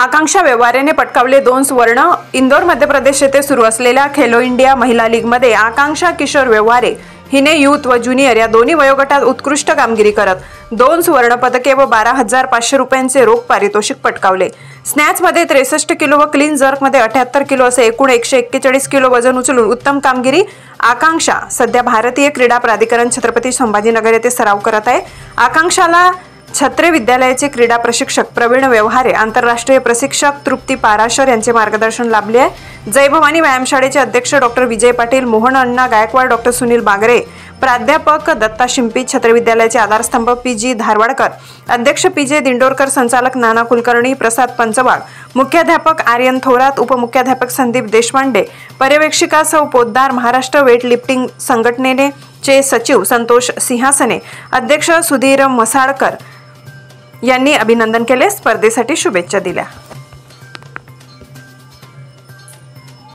आकांक्षा व्यवहारेने पटकावले 2 सुवर्ण। इंदोर मध्य प्रदेश येथे सुरू असलेल्या खेलो इंडिया महिला लीगमध्ये आकांक्षा किशोर व्यवहारे हिने यूथ व ज्युनियर या दोन्ही वयोगटात उत्कृष्ट कामगिरी करत 2 सुवर्ण पदके व 12,500 रुपयांचे रोख पारितोषिक पटकावले। स्नॅचमध्ये 63 किलो व क्लीन जर्कमध्ये 78 किलो असे एकूण 141 किलो वजन उचलून उत्तम कामगिरी। आकांक्षा सध्या भारतीय क्रीडा प्राधिकरण छत्रपती संभाजीनगर येथे सराव करत आहे। आकांक्षाला छत्रे विद्यालयाचे क्रीडा प्रशिक्षक प्रवीण व्यवहारे, आंतरराष्ट्रीय प्रशिक्षक तृप्ती पाराशर यांचे मार्गदर्शन लाभले आहे। जय भवानी व्यायामशाळेचे अध्यक्ष डॉक्टर विजय पाटील, मोहन अण्णा गायकवाड, डॉक्टर सुनील बागरे, प्राध्यापक दत्ता शिंपी, छत्रे विद्यालयाचे आधारस्तंभ पी.जी. धारवाडकर, अध्यक्ष पी.जे. दिंडोरकर, संचालक नाना कुलकर्णी, प्रसाद पंचवाळ, मुख्याध्यापक आर्यन थोरात, उपमुख्याध्यापक संदीप देशपांडे, पर्यवेक्षिका सौ पोद्दार, महाराष्ट्र वेट लिफ्टिंग संघटनेने चे सचिव संतोष सिंहासने, अध्यक्ष सुधीर मसाळकर यांनी अभिनंदन केले, स्पर्धेसाठी शुभेच्छा दिल्या।